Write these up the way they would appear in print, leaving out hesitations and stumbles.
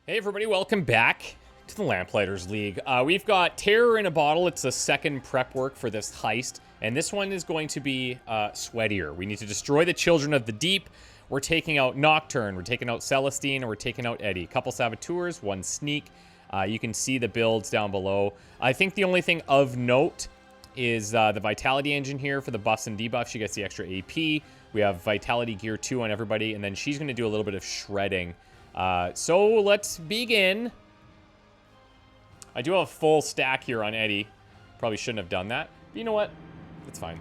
Hey everybody, welcome back to the Lamplighters League. We've got Terror in a Bottle. It's the second prep work for this heist, and this one is going to be sweatier. We need to destroy the Children of the Deep. We're taking out Nocturne, we're taking out Celestine, and we're taking out Eddie. Couple Saboteurs, one Sneak. You can see the builds down below. I think the only thing of note is the Vitality engine here for the buffs and debuffs. She gets the extra AP. We have Vitality Gear 2 on everybody, and then she's going to do a little bit of shredding. So let's begin. I do have a full stack here on Eddie. Probably shouldn't have done that. But you know what? It's fine.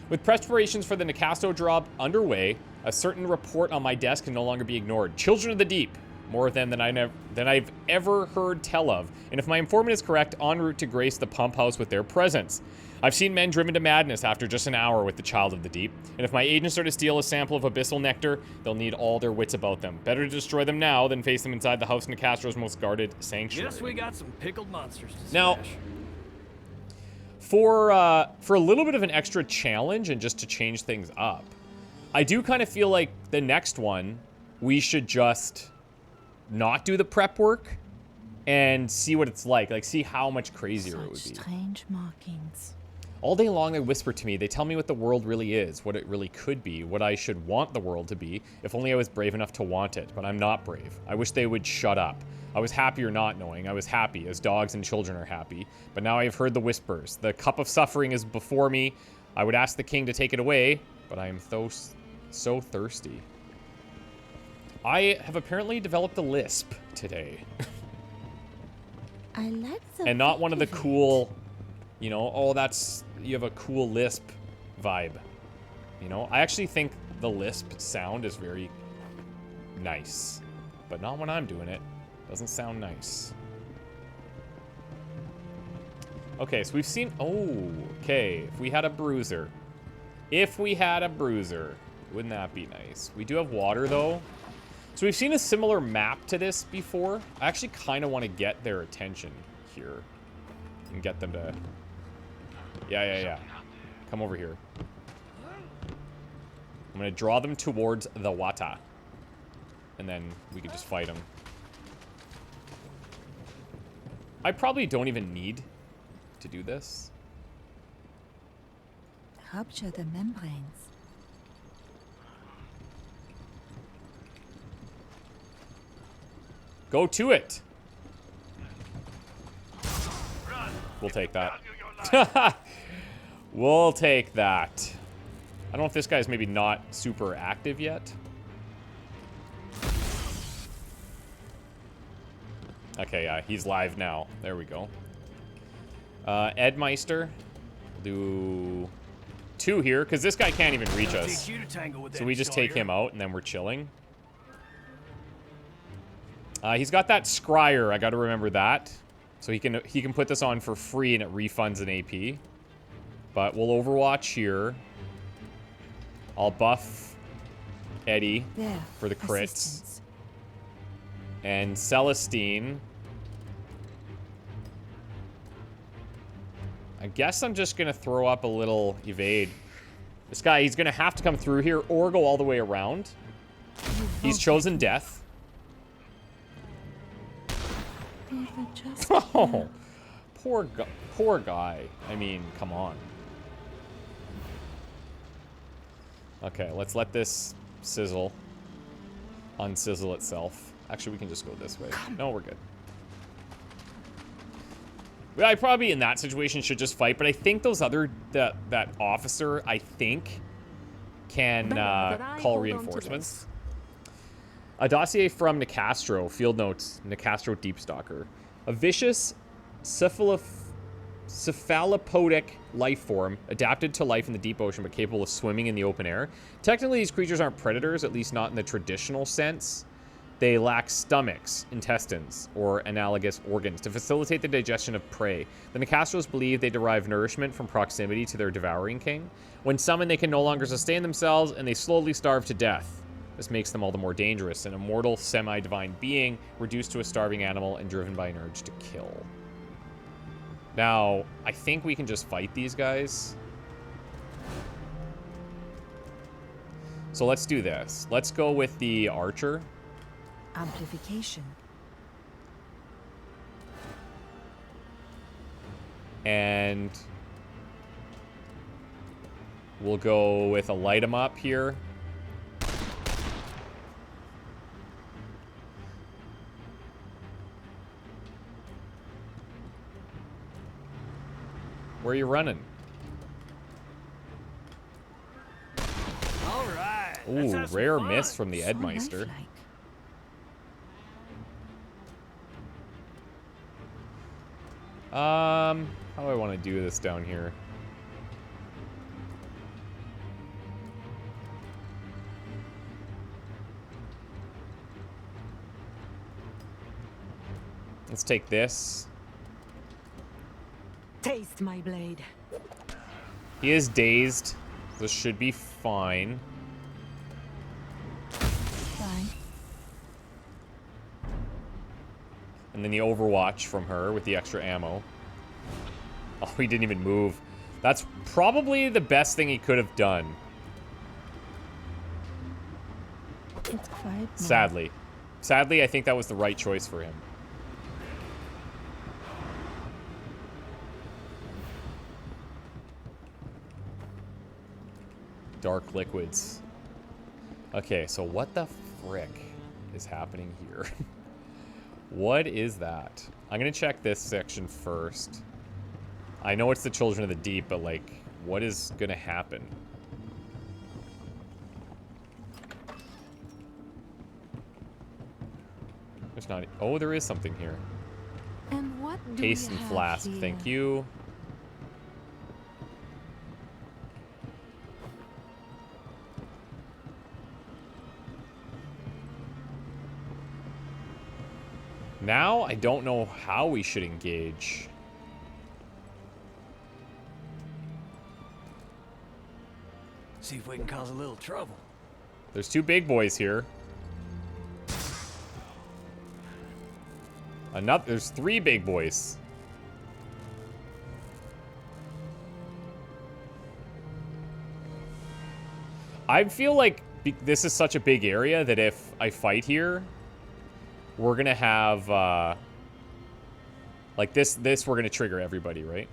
With preparations for the Nicasto drop underway, a certain report on my desk can no longer be ignored. Children of the Deep. More of them than I've ever heard tell of. And if my informant is correct, en route to grace the pump house with their presence. I've seen men driven to madness after just an hour with the Child of the Deep. And if my agents are to steal a sample of abyssal nectar, they'll need all their wits about them. Better to destroy them now than face them inside the house in Nicastro's most guarded sanctuary. Guess we got some pickled monsters to now, smash. For a little bit of an extra challenge and just to change things up, I do kind of feel like the next one, we should just not do the prep work and see what it's like see how much crazier it would be. Strange markings. All day long they whisper to me, they tell me what the world really is, what it really could be, what I should want the world to be, if only I was brave enough to want it, but I'm not brave. I wish they would shut up. I was happier not knowing, I was happy, as dogs and children are happy, but now I have heard the whispers. The cup of suffering is before me. I would ask the king to take it away, but I am so thirsty. I have apparently developed a lisp today. I like the and not one of the look it. cool, you know, oh, you have a cool lisp vibe. You know, I actually think the lisp sound is very nice, but not when I'm doing it. Doesn't sound nice. Okay, so we've seen, okay, if we had a bruiser. Wouldn't that be nice? We do have water though. So we've seen a similar map to this before. I actually kind of want to get their attention here and get them to... Yeah. Come over here. I'm going to draw them towards the water. And then we can just fight them. I probably don't even need to do this. Rupture the membranes. Go to it. We'll take that. We'll take that. I don't know if this guy's maybe not super active yet. Okay, yeah, he's live now. There we go. Edmeister. We'll do 2 here, because this guy can't even reach us. So we just take him out, and then we're chilling. He's got that scryer. I got to remember that. So he can put this on for free and it refunds an AP. But we'll Overwatch here. I'll buff Eddie for the crits. Assistance. And Celestine. I guess I'm just going to throw up a little evade. This guy, he's going to have to come through here or go all the way around. He's chosen death. Oh, poor guy. I mean, come on. Okay, let's let this sizzle. Unsizzle itself. Actually, we can just go this way. No, we're good. Well, I probably, in that situation, should just fight, but I think those other... That officer, I think, can call reinforcements. A dossier from Nicastro. Field notes. Nicastro Deepstalker. A vicious cephalopodic life form adapted to life in the deep ocean but capable of swimming in the open air. Technically, these creatures aren't predators, at least not in the traditional sense. They lack stomachs, intestines, or analogous organs to facilitate the digestion of prey. The Nicastros believe they derive nourishment from proximity to their devouring king. When summoned, they can no longer sustain themselves, and they slowly starve to death. This makes them all the more dangerous. An immortal, semi-divine being, reduced to a starving animal and driven by an urge to kill. Now, I think we can just fight these guys. So let's do this. Let's go with the archer. Amplification. And we'll go with a light 'em up here. Where are you running? All right. Ooh, rare miss from the So Edmeister. lifelike. How do I want to do this down here? Let's take this. Taste my blade. He is dazed. This should be fine. Fine. And then the Overwatch from her with the extra ammo. Oh, he didn't even move. That's probably the best thing he could have done. It's quiet now. Sadly. Sadly, I think that was the right choice for him. Dark liquids. Okay, so what the frick is happening here? What is that? I'm gonna check this section first. I know it's the Children of the Deep, but like, what is gonna happen? There's not. Oh, there is something here. And what do Haste we and have flask. here? Thank you. Now, I don't know how we should engage. See if we can cause a little trouble. There's two big boys here. There's three big boys. I feel like this is such a big area that if I fight here, we're gonna have, like this we're gonna trigger everybody, right?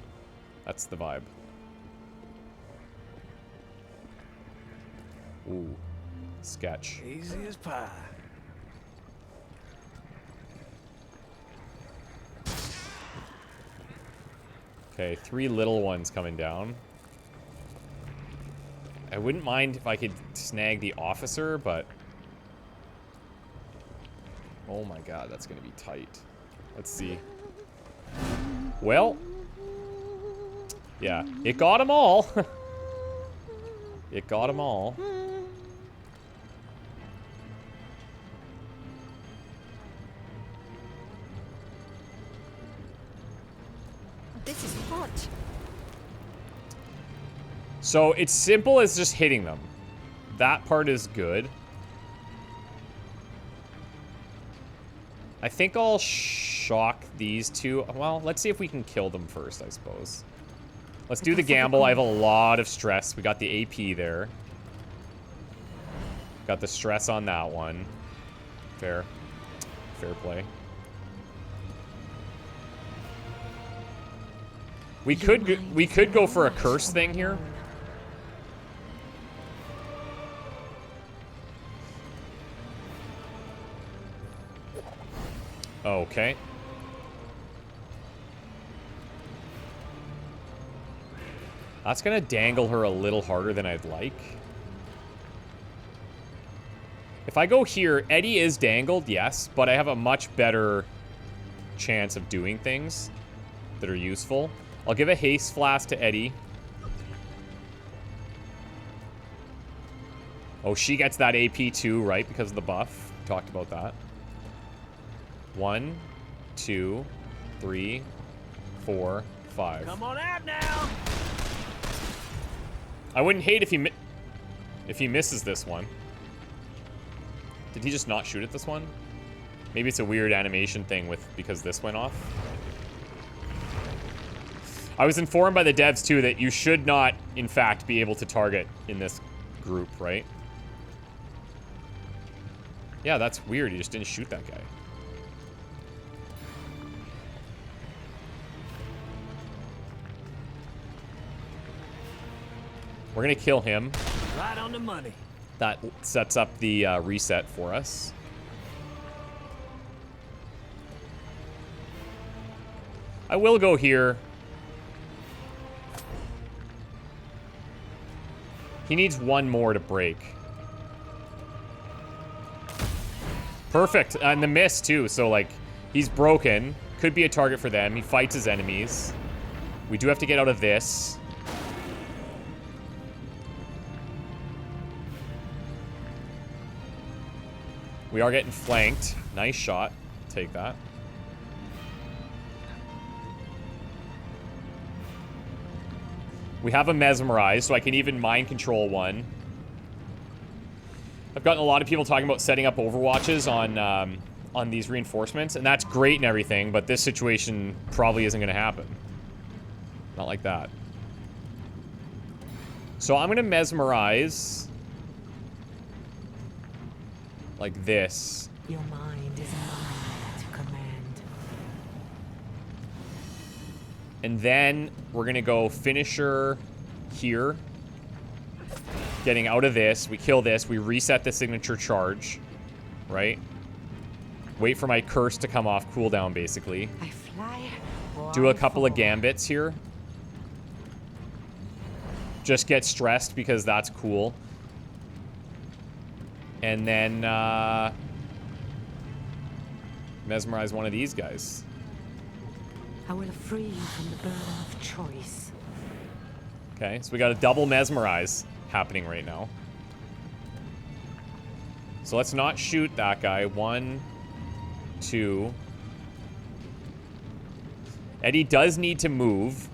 That's the vibe. Ooh, sketch. Easy as pie. Okay, three little ones coming down. I wouldn't mind if I could snag the officer, but... Oh my god, that's gonna be tight. Let's see. Well... Yeah, it got them all. It got them all. This is hot. So it's simple as just hitting them. That part is good. I think I'll shock these two. Well, let's see if we can kill them first, I suppose. Let's do the gamble. I have a lot of stress. We got the AP there. Got the stress on that one. Fair. Fair play. We could go for a curse thing here. Okay. That's gonna dangle her a little harder than I'd like. If I go here, Eddie is dangled, yes, but I have a much better chance of doing things that are useful. I'll give a haste flask to Eddie. Oh, she gets that AP too, right? Because of the buff. Talked about that. 1, 2, 3, 4, 5. Come on out now. I wouldn't hate if he misses this one. Did he just not shoot at this one? Maybe it's a weird animation thing because this went off. I was informed by the devs too that you should not, in fact, be able to target in this group, right? Yeah, that's weird. He just didn't shoot that guy. We're gonna kill him. Right on the money. That sets up the reset for us. I will go here. He needs one more to break. Perfect. And the miss, too. So, like, he's broken. Could be a target for them. He fights his enemies. We do have to get out of this. We are getting flanked. Nice shot. Take that. We have a mesmerize, so I can even mind control one. I've gotten a lot of people talking about setting up overwatches on these reinforcements, and that's great and everything, but this situation probably isn't going to happen. Not like that. So I'm going to mesmerize like this. Your mind is mine to command. And then we're going to go finisher here. Getting out of this. We kill this. We reset the signature charge. Right? Wait for my curse to come off cooldown, basically. I fly. Do a couple of gambits here. Just get stressed because that's cool. And then mesmerize one of these guys. I will free you from the burden of choice. Okay, so we got a double mesmerize happening right now. So let's not shoot that guy. 1, 2. Eddie does need to move.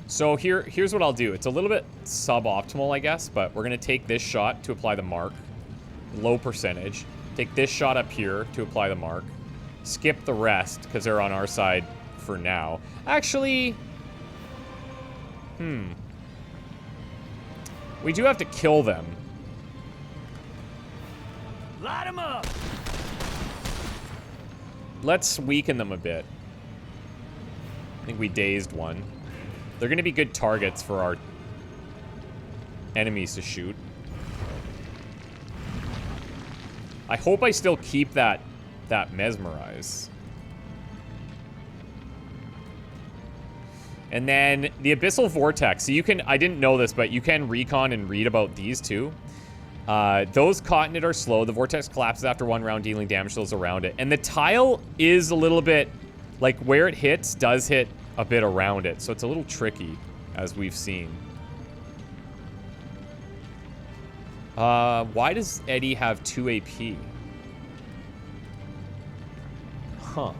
So here's what I'll do. It's a little bit suboptimal, I guess, but we're going to take this shot to apply the mark. Low percentage. Take this shot up here to apply the mark. Skip the rest, because they're on our side for now. Actually... We do have to kill them. Light 'em up. Let's weaken them a bit. I think we dazed one. They're going to be good targets for our enemies to shoot. I hope I still keep that mesmerize. And then the Abyssal Vortex. So you can, I didn't know this, but you can recon and read about these too. Those caught in it are slow. The Vortex collapses after 1 round, dealing damage to those around it. And the tile is a little bit, like where it hits does hit a bit around it. So it's a little tricky, as we've seen. Why does Eddie have 2 AP? Huh.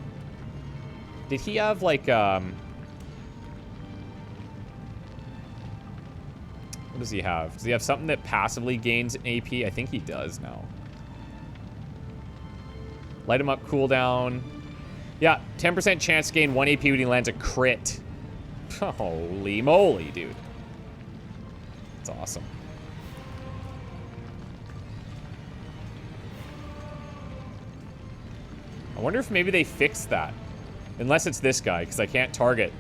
Did he have like, what does he have? Does he have something that passively gains an AP? I think he does now. Light him up, cooldown. Yeah, 10% chance to gain 1 AP when he lands a crit. Holy moly, dude. That's awesome. I wonder if maybe they fixed that. Unless it's this guy, because I can't target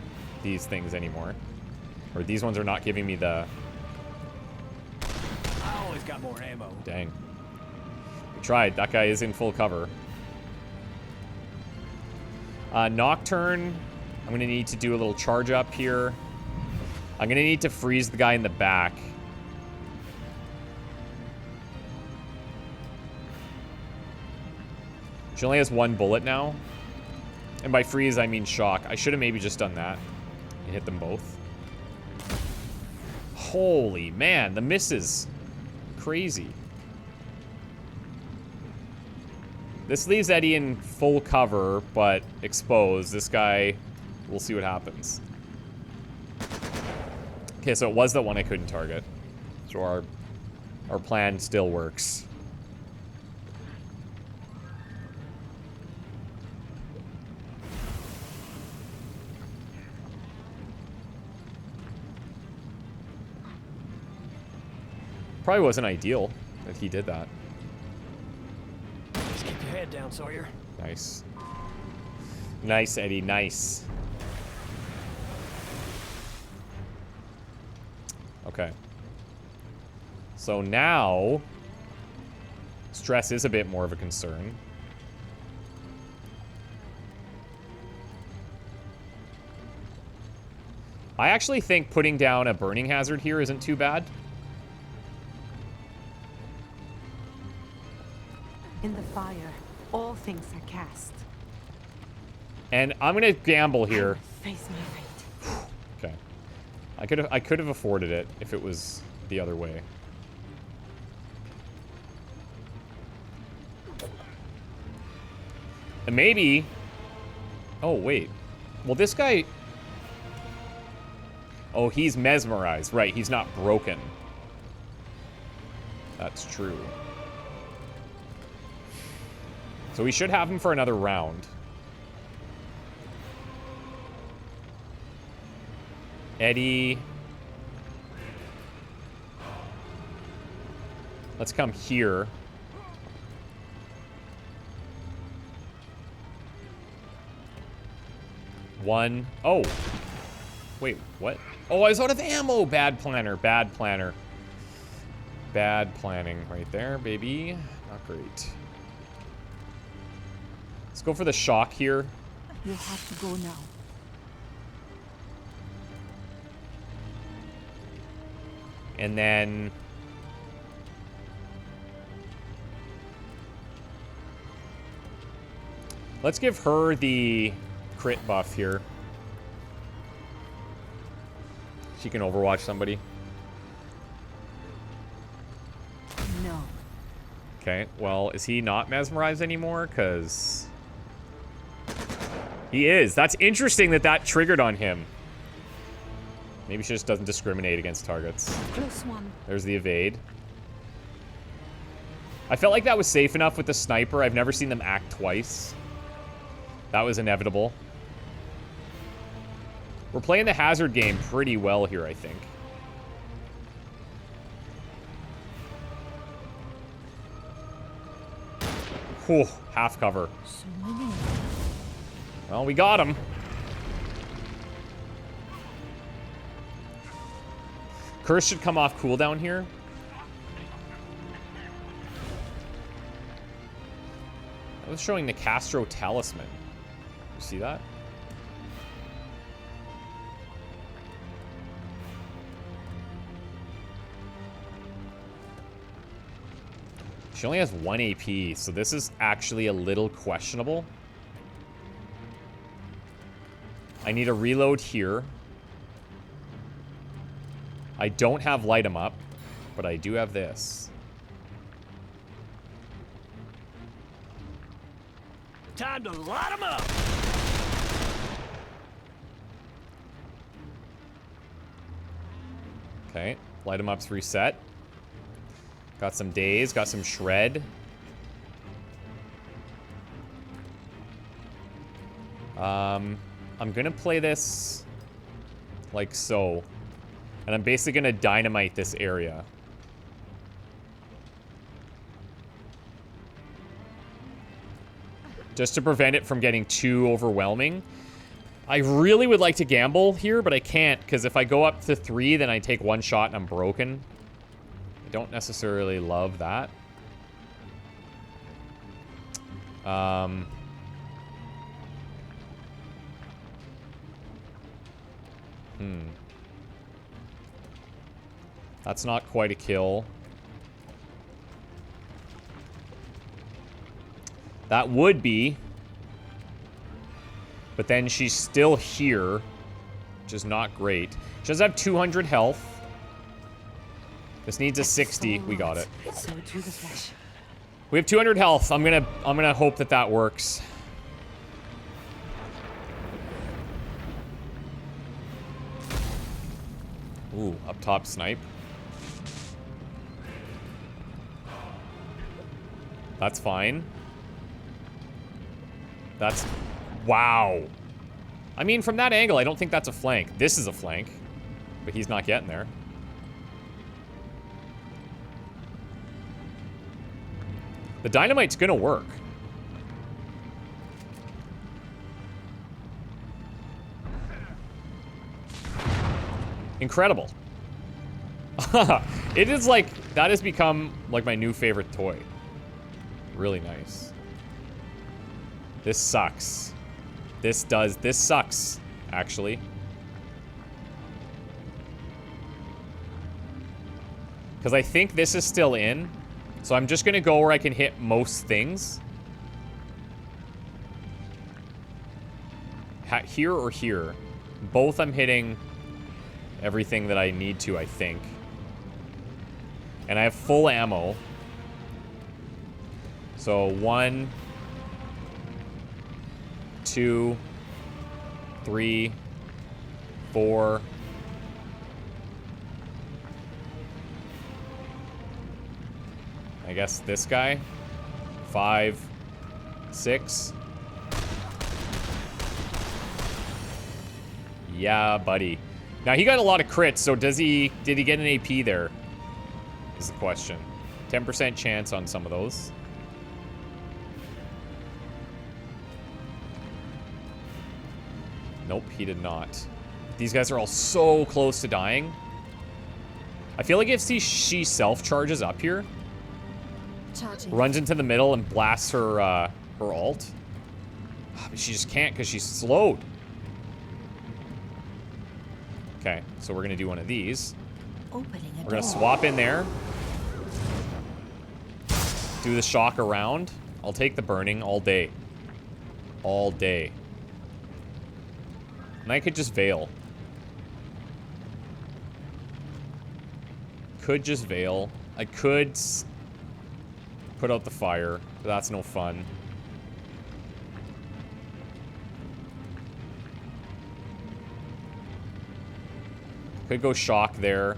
these things anymore. Or these ones are not giving me the... I always got more ammo. Dang. We tried. That guy is in full cover. Nocturne. I'm going to need to do a little charge up here. I'm going to need to freeze the guy in the back. She only has 1 bullet now. And by freeze, I mean shock. I should have maybe just done that. And hit them both. Holy man, the misses. Crazy. This leaves Eddie in full cover, but exposed. This guy, we'll see what happens. Okay, so it was the one I couldn't target. So our plan still works. Probably wasn't ideal that he did that. Just keep your head down, Sawyer. Nice. Nice, Eddie, nice. Okay. So now, stress is a bit more of a concern. I actually think putting down a burning hazard here isn't too bad. In the fire, all things are cast. And I'm gonna gamble here. Face my fate. Okay. I could have afforded it if it was the other way. And maybe... Oh, wait. Well, this guy... Oh, he's mesmerized. Right, he's not broken. That's true. So we should have him for another round. Eddie. Let's come here. One. Oh. Wait, what? Oh, I was out of ammo. Bad planner. Bad planner. Bad planning right there, baby. Not great. Let's go for the shock here. You have to go now. And then... let's give her the crit buff here. She can overwatch somebody. No. Okay, well, is he not mesmerized anymore? Because... he is. That's interesting that that triggered on him. Maybe she just doesn't discriminate against targets. Close one. There's the evade. I felt like that was safe enough with the sniper. I've never seen them act twice. That was inevitable. We're playing the hazard game pretty well here, I think. Whew, half cover. So many. Well, we got him. Curse should come off cooldown here. I was showing the Castro Talisman. You see that? She only has 1 AP, so this is actually a little questionable. I need a reload here. I don't have light 'em up, but I do have this. Time to light them up! Okay, light 'em up's reset. Got some daze, got some shred. I'm gonna play this like so. And I'm basically gonna dynamite this area. Just to prevent it from getting too overwhelming. I really would like to gamble here, but I can't, because if I go up to 3, then I take 1 shot and I'm broken. I don't necessarily love that. That's not quite a kill. That would be. But then she's still here, which is not great. She does have 200 health. This needs a 60. We got it. So to the flesh. We have 200 health. I'm gonna hope that that works. Ooh, up top snipe. That's fine. That's... wow. I mean, from that angle, I don't think that's a flank. This is a flank. But he's not getting there. The dynamite's gonna work. Incredible. It is like, that has become like my new favorite toy. Really nice. This sucks. This sucks, actually. Because I think this is still in. So I'm just going to go where I can hit most things. Here or here. Both I'm hitting everything that I need to, I think. And I have full ammo. So 1, 2, 3, 4. I guess this guy. 5, 6. Yeah, buddy. Now he got a lot of crits, so did he get an AP there? Is the question. 10% chance on some of those. Nope, he did not. These guys are all so close to dying. I feel like if she self-charges up here, Charging. runs into the middle and blasts her her ult. But she just can't because she's slowed. Okay, so we're gonna do one of these. Opening a We're gonna door. swap in there. Do the shock around. I'll take the burning all day. All day. And I could just veil. Could just veil. I could put out the fire, but that's no fun. Could go shock there.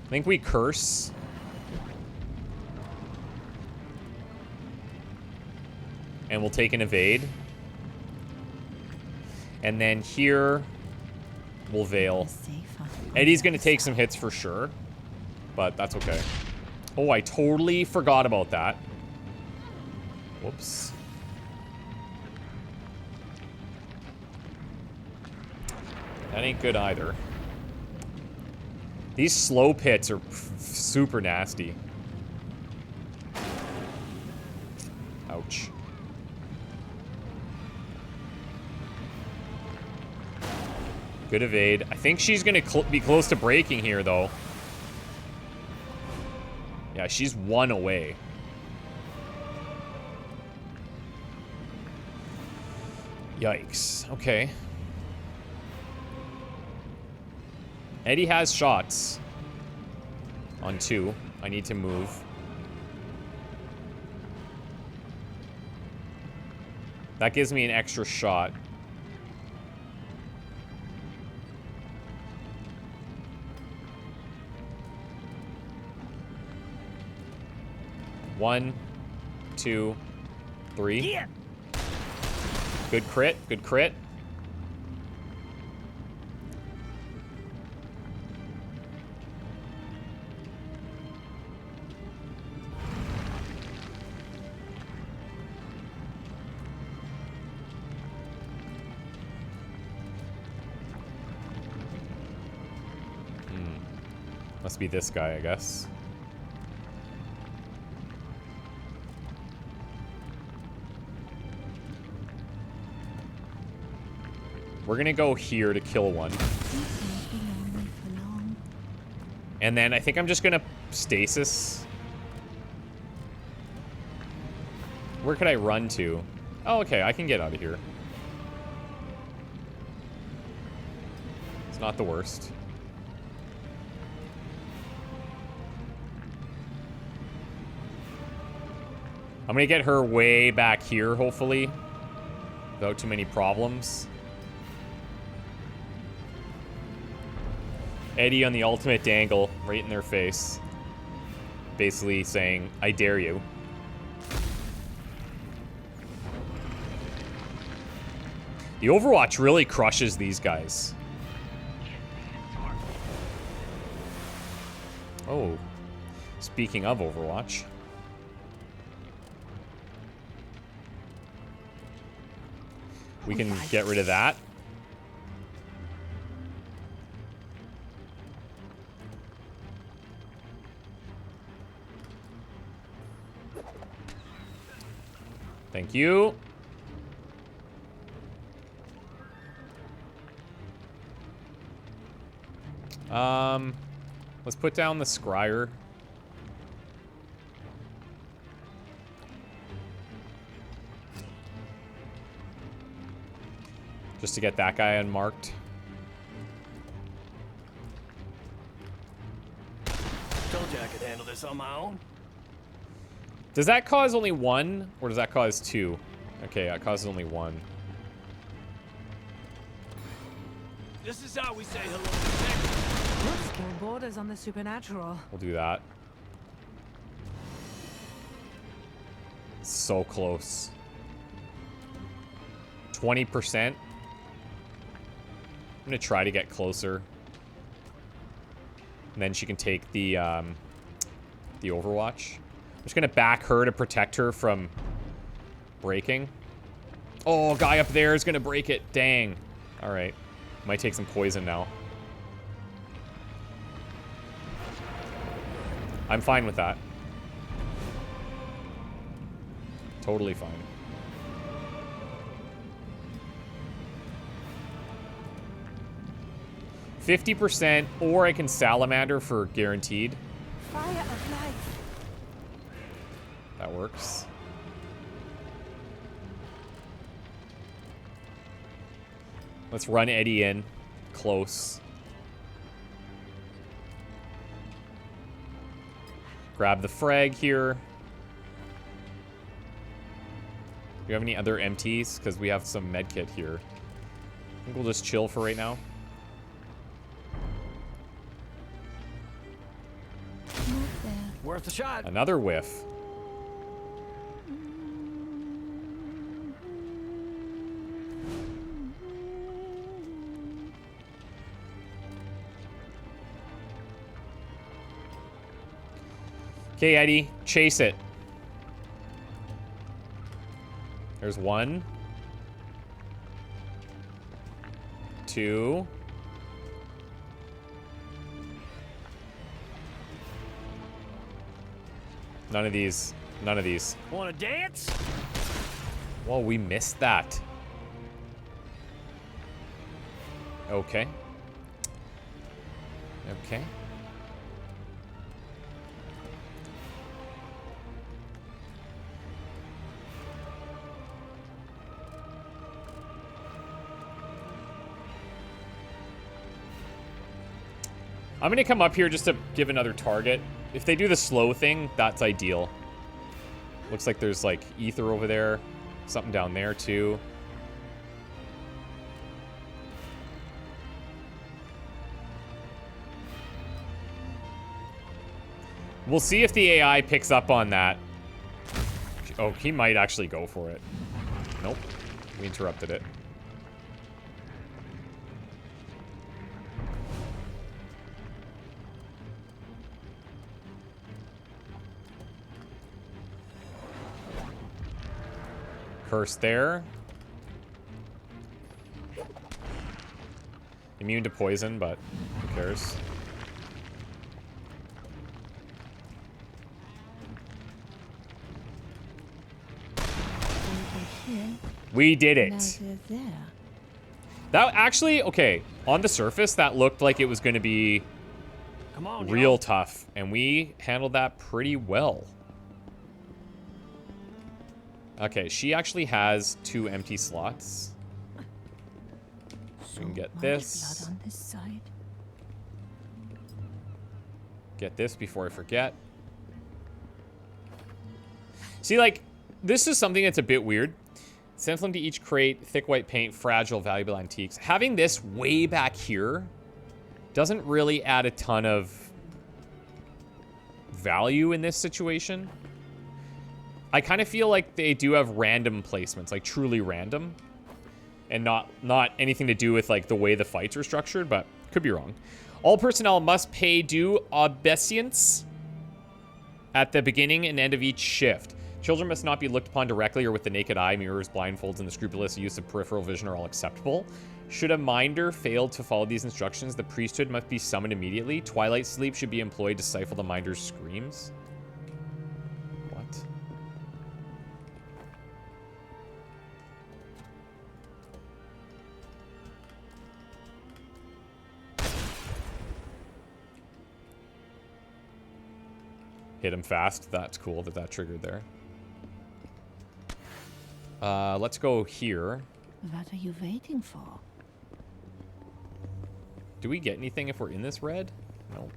I think we curse. And we'll take an evade. And then here, we'll veil. Eddie's gonna take some hits for sure. But that's okay. Oh, I totally forgot about that. Whoops. That ain't good either. These slow pits are super nasty. Ouch. Good evade. I think she's gonna be close to breaking here, though. Yeah, she's 1 away. Yikes. Okay. Eddie has shots. On 2. I need to move. That gives me an extra shot. One, 2, 3. Yeah. Good crit. Good crit. Must be this guy, I guess. We're gonna go here to kill one. And then I think I'm just gonna stasis. Where could I run to? Oh, okay, I can get out of here. It's not the worst. I'm gonna get her way back here, hopefully. Without too many problems. Eddie on the ultimate dangle, right in their face. Basically saying, I dare you. The Overwatch really crushes these guys. Oh. Speaking of Overwatch. We can get rid of that. Thank you. Let's put down the scryer. Just to get that guy unmarked. Told you I could handle this on my own. Does that cause only one, or does that cause two? Okay, that causes only one. This is how we say hello to Looks kill borders on the supernatural. We'll do that. So close. 20%. I'm gonna try to get closer. And then she can take the Overwatch. I'm just gonna back her to protect her from breaking. Oh, guy up there is gonna break it. Dang. Alright. Might take some poison now. I'm fine with that. Totally fine. %, or I can salamander for guaranteed. Fire of life. That works. Let's run Eddie in. Close. Grab the frag here. Do you have any other MTs? Because we have some medkit here. I think we'll just chill for right now. worth a shot. Another whiff. Okay, Eddie, chase it. There's 1. 2. None of these. None of these. Wanna dance? Whoa, we missed that. Okay. Okay. I'm gonna come up here just to give another target. If they do the slow thing, that's ideal. Looks like there's like ether over there. Something down there too. We'll see if the AI picks up on that. Oh, he might actually go for it. Nope. We interrupted it. Curse there. Immune to poison, but who cares? We did it. That actually, okay, on the surface, that looked like it was going to be Come on, real tough, and we handled that pretty well. Okay, she actually has 2 empty slots. We can get this. Blood on this side. Get this before I forget. See, like, this is something that's a bit weird. Send them to each crate, thick white paint, fragile, valuable antiques. Having this way back here doesn't really add a ton of value in this situation. I kind of feel like they do have random placements, like truly random, and not anything to do with like the way the fights are structured, but could be wrong. All personnel must pay due obeisance at the beginning and end of each shift. Children must not be looked upon directly or with the naked eye. Mirrors, blindfolds, and the scrupulous use of peripheral vision are all acceptable. Should a minder fail to follow these instructions, the priesthood must be summoned immediately. Twilight sleep should be employed to stifle the minder's screams. What? hit him fast. That's cool that that triggered there. Let's go here. What are you waiting for? Do we get anything if we're in this red? No.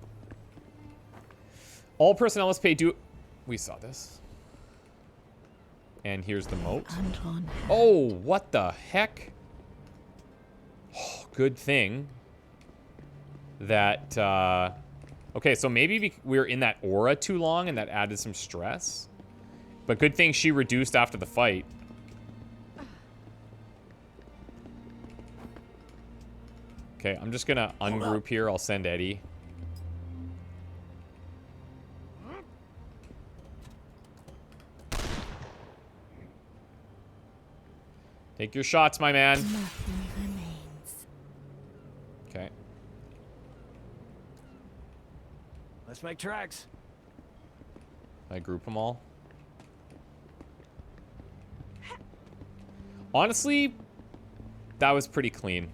All personnel must pay due... We saw this. And here's the moat. Oh, what the heck? Oh, good thing that... Okay, so maybe we were in that aura too long and that added some stress. But good thing she reduced after the fight. Okay, I'm just gonna ungroup here. I'll send Eddie. Take your shots, my man. Nothing remains. Okay. Let's make tracks. I group them all. Honestly, that was pretty clean.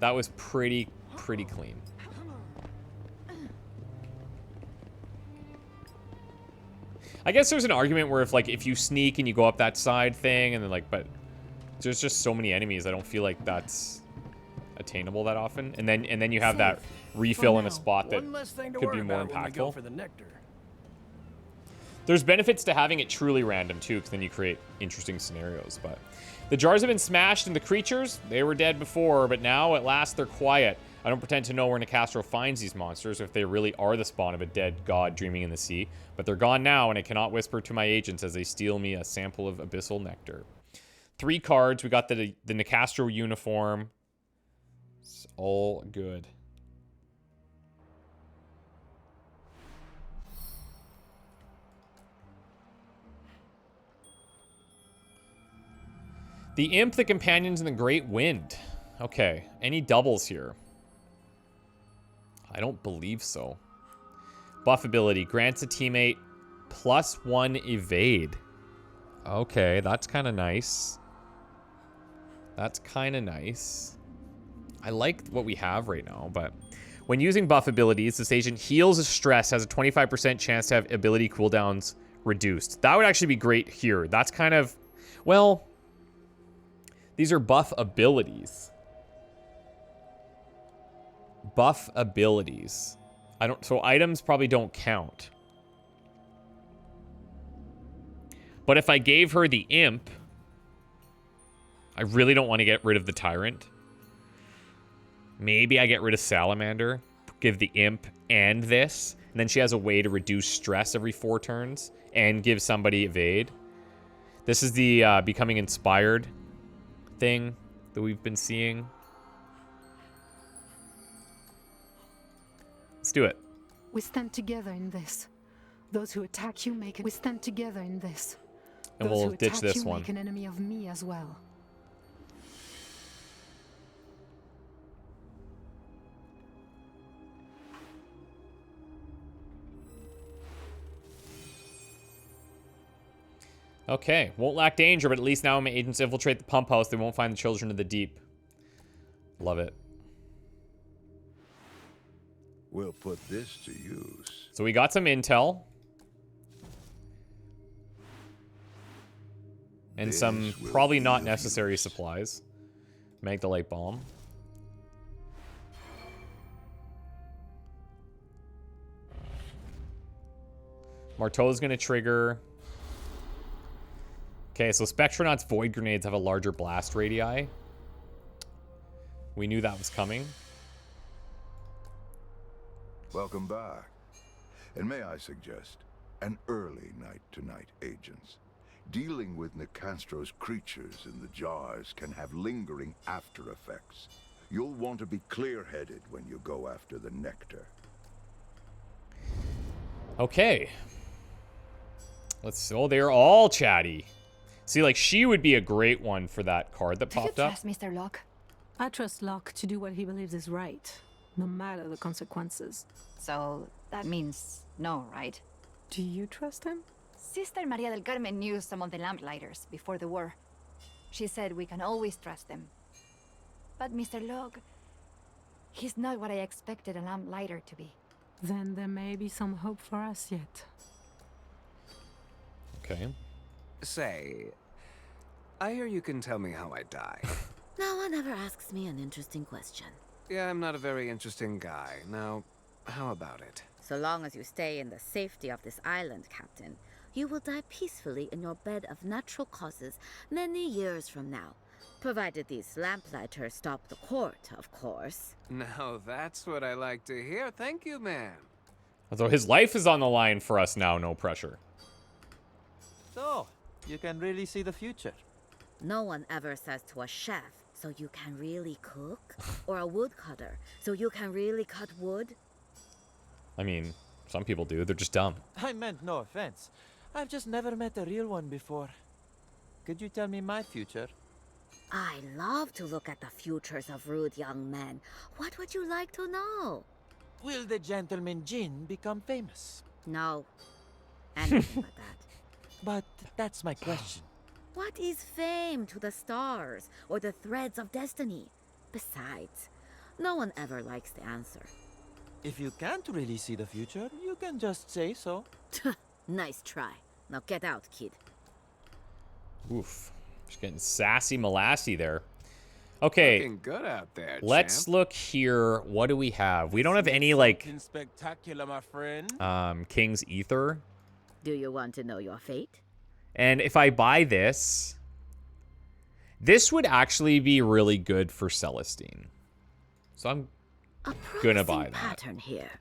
That was pretty clean. I guess there's an argument where if you sneak and you go up that side thing and then but there's just so many enemies, I don't feel like that's attainable that often. And then you have that refill in a spot that could be more impactful. For the nectar. There's benefits to having it truly random too, because then you create interesting scenarios. But the jars have been smashed, and the creatures, they were dead before, but now at last they're quiet. I don't pretend to know where Nicastro finds these monsters, or if they really are the spawn of a dead god dreaming in the sea. But they're gone now, and I cannot whisper to my agents as they steal me a sample of abyssal nectar. 3 cards. We got the Nicastro uniform. It's all good. The Imp, the Companions, and the Great Wind. Okay, any doubles here? I don't believe so. Buff ability. Grants a teammate +1 evade. Okay, that's kind of nice. That's kind of nice. I like what we have right now, but... When using buff abilities, this agent heals a stress, has a 25% chance to have ability cooldowns reduced. That would actually be great here. That's kind of... Well... These are buff abilities. Buff abilities. So items probably don't count. But if I gave her the Imp, I really don't want to get rid of the Tyrant. Maybe I get rid of Salamander, give the Imp and this, and then she has a way to reduce stress every 4 turns and give somebody evade. This is the becoming inspired thing that we've been seeing. Let's do it. We stand together in this. Those who attack you make it. We stand together in this. And Those we'll who ditch attack this you one. make an enemy of me as well. Okay, won't lack danger, but at least now when my agents infiltrate the pump house, they won't find the children of the deep. Love it. We'll put this to use. So we got some intel. And some probably not necessary supplies. Magdalite bomb. Marteau's gonna trigger. Okay, so Spectronauts Void Grenades have a larger blast radii. We knew that was coming. Welcome back. And may I suggest, an early night tonight, agents. Dealing with Nicastro's creatures in the jars can have lingering after effects. You'll want to be clear-headed when you go after the nectar. Okay. Oh, they're all chatty. See, like, she would be a great one for that card that Do you popped up. trust Mr. Locke? I trust Locke to do what he believes is right, no matter the consequences. So that means no, right? Do you trust him? Sister Maria del Carmen knew some of the Lamplighters before the war. She said we can always trust them. But Mr. Locke, he's not what I expected a Lamplighter to be. then there may be some hope for us yet. Okay. Say, I hear you can tell me how I die. No one ever asks me an interesting question. Yeah, I'm not a very interesting guy. Now, how about it? So long as you stay in the safety of this island, Captain, you will die peacefully in your bed of natural causes many years from now. Provided these Lamplighters stop the court, of course. Now that's what I like to hear. Thank you, ma'am. Although his life is on the line for us now, no pressure. So, you can really see the future. No one ever says to a chef, so you can really cook? Or a woodcutter, so you can really cut wood? I mean, some people do. They're just dumb. I meant no offense. I've just never met a real one before. Could you tell me my future? I love to look at the futures of rude young men. What would you like to know? Will the gentleman Jin become famous? No. Anything but that. But that's my question. What is fame to the stars or the threads of destiny? Besides, no one ever likes the answer. If you can't really see the future, you can just say so. Nice try. Now get out, kid. Oof. Just getting sassy molassy there. Okay. Looking good out there, Let's champ. look here. What do we have? We don't have any, like, Something spectacular, my friend. King's Ether. Do you want to know your fate? And if I buy this, this would actually be really good for Celestine. So I'm A gonna promising buy that. pattern here.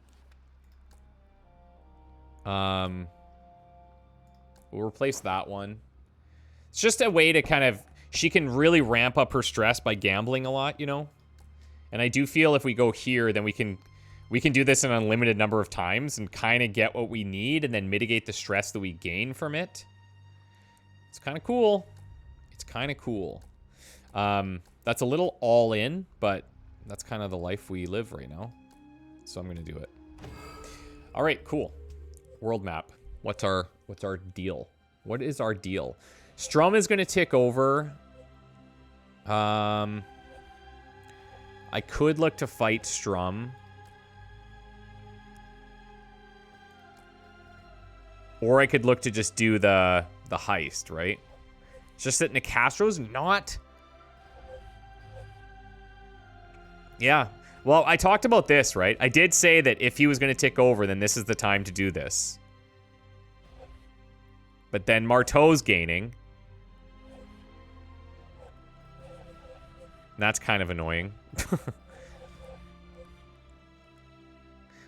We'll replace that one. It's just a way to kind of, she can really ramp up her stress by gambling a lot, you know? And I do feel if we go here, then we can do this an unlimited number of times and kind of get what we need and then mitigate the stress that we gain from it. It's kind of cool. It's kind of cool. That's a little all in, but that's kind of the life we live right now. So I'm going to do it. All right, cool. World map. What's our deal? What is our deal? Strum is going to tick over. I could look to fight Strum. Or I could look to just do the heist, right? It's just that Nicastro's not... Yeah. Well, I talked about this, right? I did say that if he was going to tick over, then this is the time to do this. But then Marteau's gaining. And that's kind of annoying.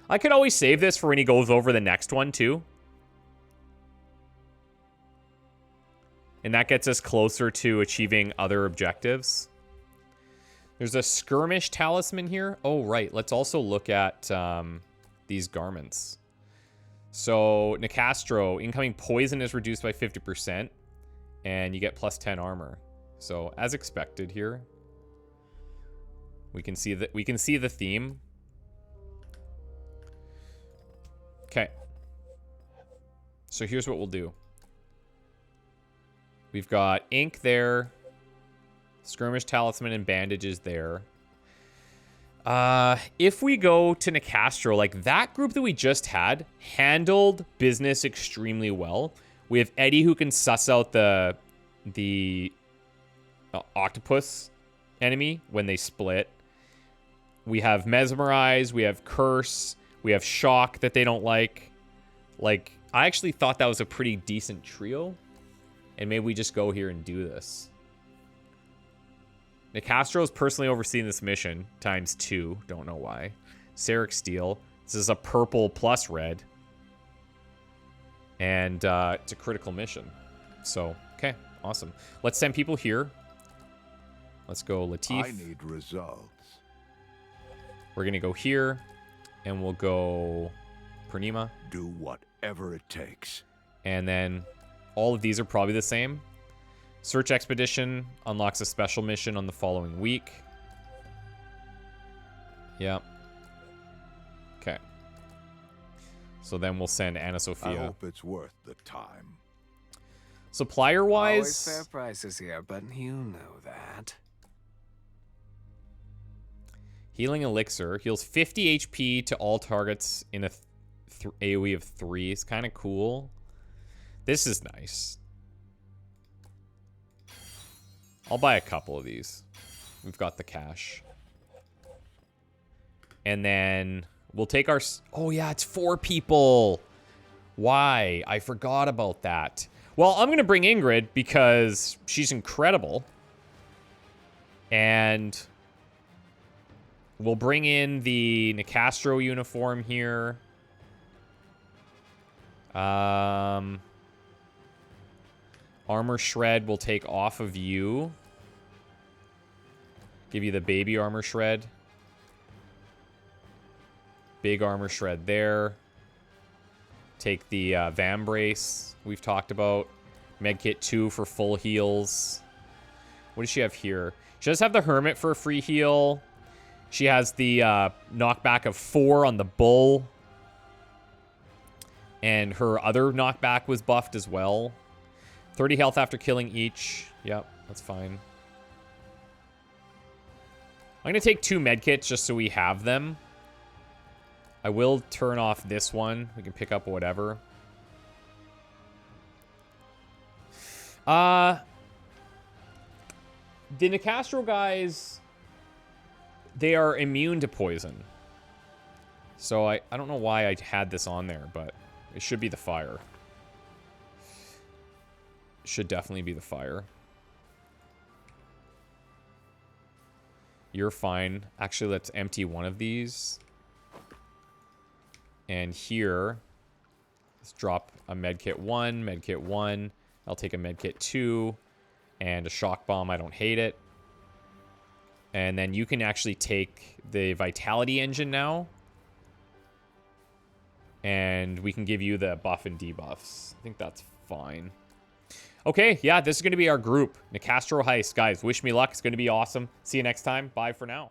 I could always save this for when he goes over the next one, too. And that gets us closer to achieving other objectives. There's a skirmish talisman here. Oh, right. Let's also look at these garments. So, Nicastro, incoming poison is reduced by 50%. And you get plus 10 armor. So, as expected here. We can see the theme. Okay. So, here's what we'll do. We've got ink there. Skirmish talisman and bandages there. If we go to Nicastro, like that group that we just had handled business extremely well. We have Eddie who can suss out the octopus enemy when they split. We have Mesmerize. We have Curse. We have Shock that they don't like. Like, I actually thought that was a pretty decent trio. And maybe we just go here and do this. Nicastro's personally overseeing this mission ×2. Don't know why. Sarek Steel. This is a purple plus red. And it's a critical mission. So, okay. Awesome. Let's send people here. Let's go Latif. I need results. We're going to go here. And we'll go Purnima. Do whatever it takes. And then all of these are probably the same. Search Expedition unlocks a special mission on the following week. Yep. Okay. So then we'll send Anna I Sophia. hope it's worth the time. Supplier-wise... Always fair prices here, but you know that. Healing Elixir. Heals 50 HP to all targets in a AoE of 3. It's kind of cool. This is nice. I'll buy a couple of these. We've got the cash. And then we'll take our... Oh, yeah, it's 4 people. Why? I forgot about that. Well, I'm going to bring Ingrid because she's incredible. And we'll bring in the Nicastro uniform here. Armor Shred we'll take off of you. Give you the baby Armor Shred. Big Armor Shred there. Take the Vambrace we've talked about. Medkit 2 for full heals. What does she have here? She does have the Hermit for a free heal. She has the knockback of 4 on the Bull. And her other knockback was buffed as well. 30 health after killing each. Yep, that's fine. I'm going to take 2 medkits just so we have them. I will turn off this one. We can pick up whatever. The Nicastro guys, they are immune to poison. So I don't know why I had this on there, but it should be the fire. Should definitely be the fire. You're fine. Actually, let's empty one of these. And here, let's drop a medkit 1, medkit 1. I'll take a medkit 2 and a shock bomb. I don't hate it. And then you can actually take the vitality engine now. And we can give you the buff and debuffs. I think that's fine. Okay, yeah, this is going to be our group. Nicastro Heist. Guys, wish me luck. It's going to be awesome. See you next time. Bye for now.